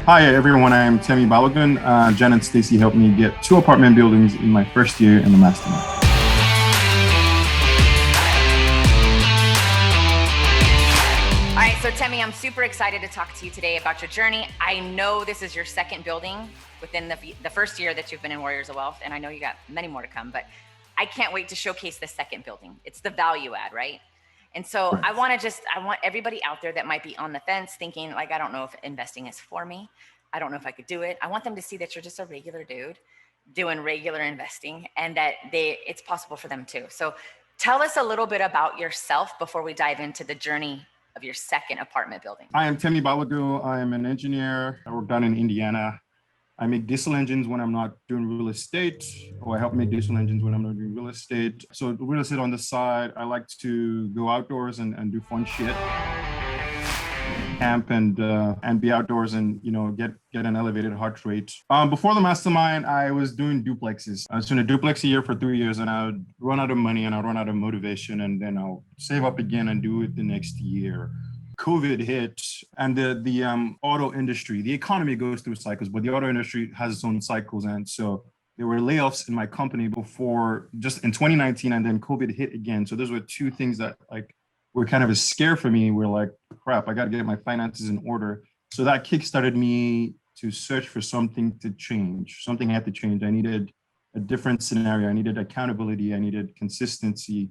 Hi everyone, I am Temi Balogun. Jen and Stacy helped me get 2 apartment buildings in my first year in the mastermind. All right, so Temi, I'm super excited to talk to you today about your journey. I know this is your second building within the first year that you've been in Warriors of Wealth, and I know you got many more to come, but I can't wait to showcase the second building. It's the value add, right? And so Right. I want everybody out there that might be on the fence thinking like, I don't know if investing is for me. I don't know if I could do it. I want them to see that you're just a regular dude doing regular investing and that it's possible for them too. So tell us a little bit about yourself before we dive into the journey of your second apartment building. I am Temi Balogun. I am an engineer. I work down in Indiana. I make diesel engines when I'm not doing real estate, or I help make diesel engines when I'm not doing real estate. So real estate on the side, I like to go outdoors and do fun shit. Camp and be outdoors and get an elevated heart rate. Before the mastermind, I was doing duplexes. I was doing a duplex a year for 3 years, and I would run out of money and I'd run out of motivation, and then I'll save up again and do it the next year. COVID hit, and the auto industry, the economy goes through cycles, but the auto industry has its own cycles, and so there were layoffs in my company before, just in 2019, and then COVID hit again. So those were two things that were kind of a scare for me. We're like, crap, I got to get my finances in order. So that kickstarted me to search for something to change. Something had to change. I needed a different scenario. I needed accountability. I needed consistency.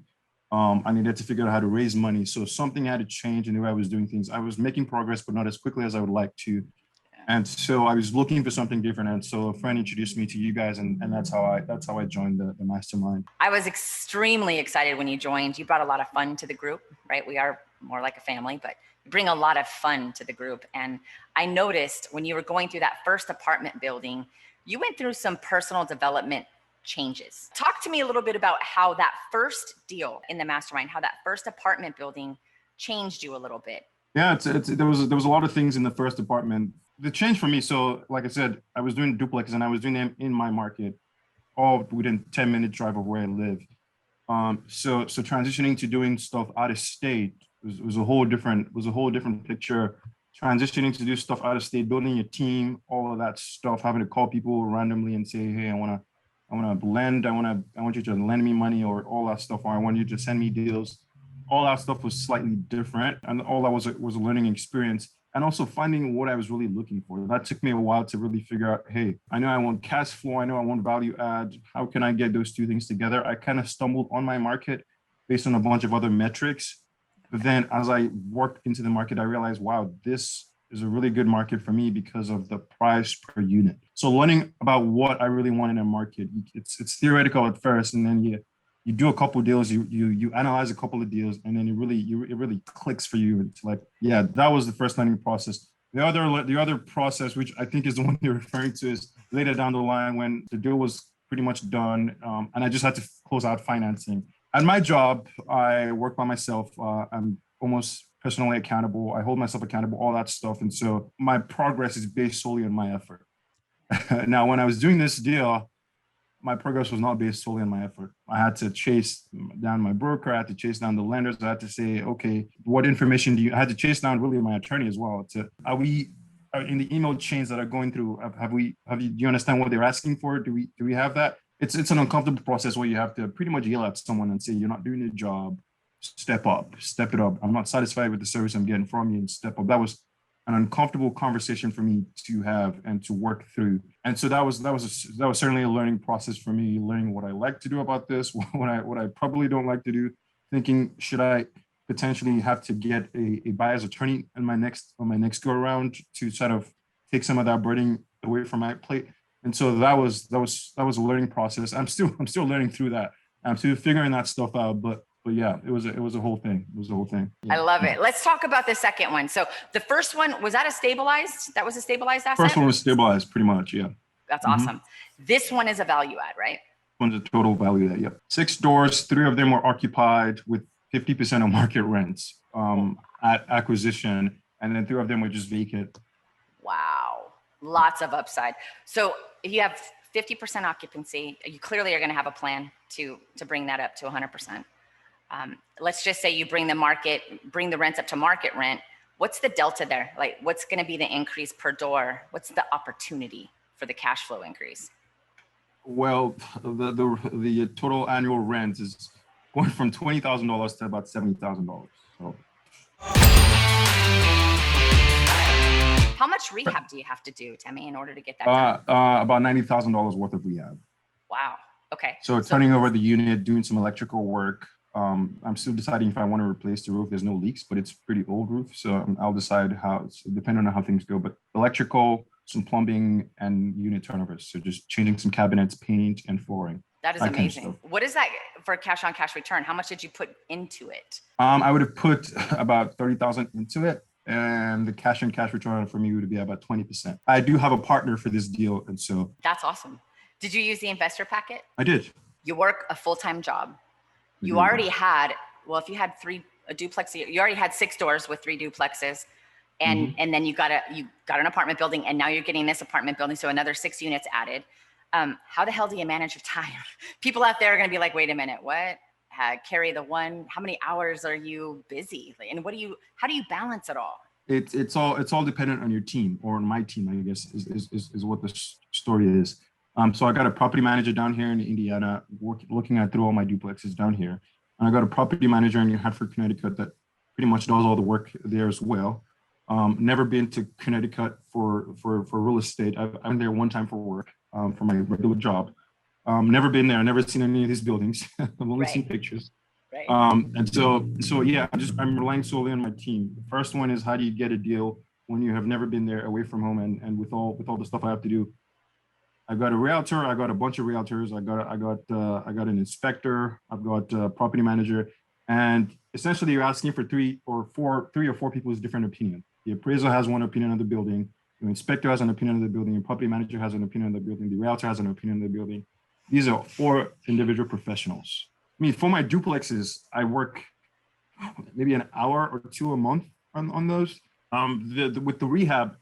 I needed to figure out how to raise money. So something had to change in the way I was doing things. I was making progress, but not as quickly as I would like to. And so I was looking for something different. And so a friend introduced me to you guys, and that's how I joined the mastermind. I was extremely excited when you joined. You brought a lot of fun to the group, right? We are more like a family, but you bring a lot of fun to the group. And I noticed when you were going through that first apartment building, you went through some personal development changes. Talk to me a little bit about how that first deal in the mastermind, how that first apartment building changed you a little bit. Yeah, there was a lot of things in the first apartment. The change for me, so like I said, I was doing duplexes and I was doing them in my market, all within 10-minute drive of where I live. So transitioning to doing stuff out of state was a whole different picture. Transitioning to do stuff out of state, building your team, all of that stuff, having to call people randomly and say, hey, I want to lend, I want you to lend me money, or all that stuff, or I want you to send me deals. All that stuff was slightly different, and all that was a learning experience, and also finding what I was really looking for. That took me a while to really figure out, hey, I know I want cash flow, I know I want value add. How can I get those two things together? I kind of stumbled on my market based on a bunch of other metrics. But then as I worked into the market, I realized, wow, this is a really good market for me because of the price per unit. So learning about what I really want in a market, it's theoretical at first, and then you do a couple of deals, you analyze a couple of deals, and then it really clicks for you. It's like, yeah, that was the first learning process. The other process, which I think is the one you're referring to, is later down the line when the deal was pretty much done, and I just had to close out financing. At my job, I work by myself. I'm almost personally accountable. I hold myself accountable, all that stuff, and so my progress is based solely on my effort. Now, when I was doing this deal, my progress was not based solely on my effort. I had to chase down my broker. I had to chase down the lenders. I had to say, okay, what information I had to chase down really my attorney as well. Are we in the email chains that are going through? Do you understand what they're asking for? Do we have that? It's an uncomfortable process where you have to pretty much yell at someone and say, you're not doing your job. Step it up. I'm not satisfied with the service I'm getting from you, and step up. That was an uncomfortable conversation for me to have and to work through. And so that was certainly a learning process for me, learning what I like to do about this, what I probably don't like to do, thinking, should I potentially have to get a buyer's attorney on my next go around to sort of take some of that burden away from my plate. And so that was a learning process. I'm still learning through that. I'm still figuring that stuff out, but yeah, it was a whole thing. Yeah. I love it. Let's talk about the second one. So the first one, was that a stabilized? That was a stabilized asset? First one was stabilized, pretty much, yeah. That's awesome. This one is a value add, right? One's a total value add, yep. 6 doors, 3 of them were occupied with 50% of market rents at acquisition, and then 3 of them were just vacant. Wow, lots of upside. So if you have 50% occupancy, you clearly are going to have a plan to bring that up to 100%. Let's just say you bring the rents up to market rent. What's the delta there? Like, what's going to be the increase per door? What's the opportunity for the cash flow increase? Well, the total annual rent is going from $20,000 to about $70,000. So. How much rehab do you have to do, Temi, in order to get that done? About $90,000 worth of rehab. Wow. Okay. So turning over the unit, doing some electrical work. I'm still deciding if I want to replace the roof. There's no leaks, but it's pretty old roof. So I'll decide depending on how things go, but electrical, some plumbing and unit turnovers. So just changing some cabinets, paint and flooring. That is amazing. What is that for cash on cash return? How much did you put into it? I would have put about 30,000 into it. And the cash on cash return for me would be about 20%. I do have a partner for this deal. And so. That's awesome. Did you use the investor packet? I did. You work a full-time job. You already had, well, if you had a duplex, you already had 6 doors with 3 duplexes. And then you got an apartment building, and now you're getting this apartment building. So another 6 units added. How the hell do you manage your time? People out there are going to be like, wait a minute, what? Carry the one, how many hours are you busy? And how do you balance it all? It's all dependent on your team, or on my team, I guess is what the story is. So I got a property manager down here in Indiana, looking through all my duplexes down here. And I got a property manager in New Hartford, Connecticut that pretty much does all the work there as well. Never been to Connecticut for real estate. I've been there one time for work, for my regular job. Never been there. Never seen any of these buildings. I've only seen pictures. Right. And so yeah, I'm relying solely on my team. The first one is, how do you get a deal when you have never been there, away from home, and with all the stuff I have to do. I've got a realtor. I got a bunch of realtors. I got an inspector. I've got a property manager, and essentially you're asking for three or four people's different opinion. The appraiser has one opinion of the building. The inspector has an opinion of the building. The property manager has an opinion of the building. The realtor has an opinion of the building. These are 4 individual professionals. I mean, for my duplexes, I work maybe an hour or 2 a month on those. With the rehab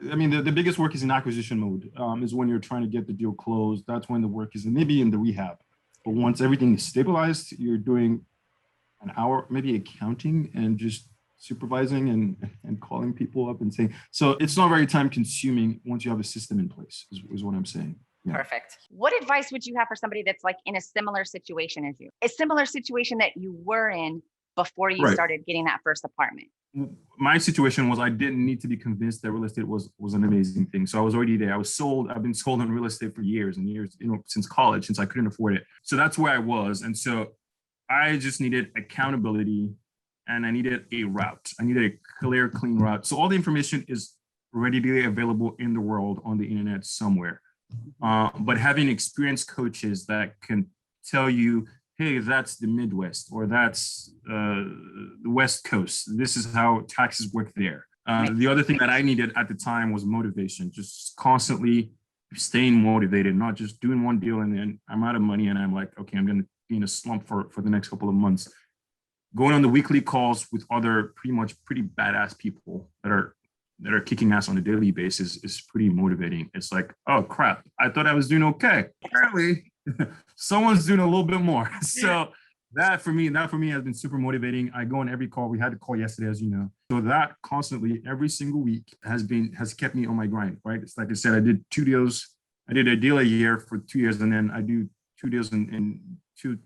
the biggest work is in acquisition mode, is when you're trying to get the deal closed. That's when the work is maybe in the rehab. But once everything is stabilized, you're doing an hour, maybe accounting and just supervising and calling people up and saying, so it's not very time consuming once you have a system in place, is what I'm saying. Yeah. Perfect. What advice would you have for somebody that's like in a similar situation as you? A similar situation that you were in before you started getting that first apartment? My situation was, I didn't need to be convinced that real estate was an amazing thing. So I was already there. I've been sold on real estate for years and years, since college, since I couldn't afford it. So that's where I was. And so I just needed accountability, and I needed a route. I needed a clear, clean route. So all the information is readily available in the world on the internet somewhere. But having experienced coaches that can tell you, hey, that's the Midwest, or that's the West Coast. This is how taxes work there. The other thing that I needed at the time was motivation, just constantly staying motivated, not just doing one deal and then I'm out of money and I'm like, okay, I'm going to be in a slump for the next couple of months. Going on the weekly calls with other pretty badass people that are kicking ass on a daily basis is pretty motivating. It's like, oh crap, I thought I was doing okay. Apparently, someone's doing a little bit more. So that for me has been super motivating. I go on every call. We had a call yesterday, as you know. So that constantly, every single week has kept me on my grind, right? It's like I said, I did 2 deals. I did a deal a year for 2 years, and then I do 2 deals in 2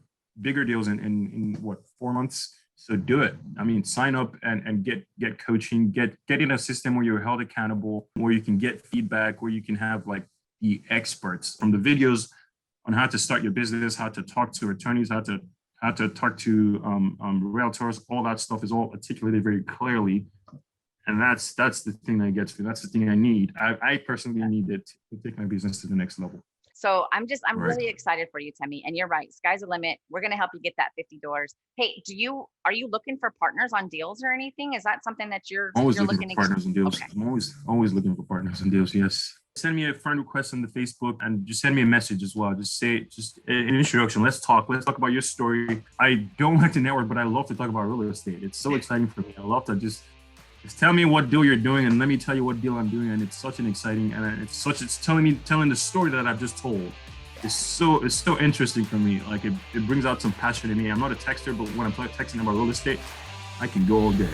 bigger deals in 4 months. So do it. I mean, sign up and get coaching, get in a system where you're held accountable, where you can get feedback, where you can have like the experts from the videos on how to start your business, how to talk to attorneys, how to talk to realtors. All that stuff is all articulated very clearly. And that's the thing that gets me. That's the thing I need. I personally need it to take my business to the next level. So I'm really excited for you, Temi. And you're right. Sky's the limit. We're going to help you get that 50 doors. Hey, are you looking for partners on deals or anything? Is that something that you're looking for partners on deals? Okay. I'm always looking for partners on deals. Yes. Send me a friend request on the Facebook and just send me a message as well. Just an introduction. Let's talk about your story. I don't like to network, but I love to talk about real estate. It's so exciting for me. I love to just tell me what deal you're doing and let me tell you what deal I'm doing. And it's such an exciting, and it's telling the story that I've just told. It's so interesting for me. Like it brings out some passion in me. I'm not a texter, but when I'm texting about real estate, I can go all day.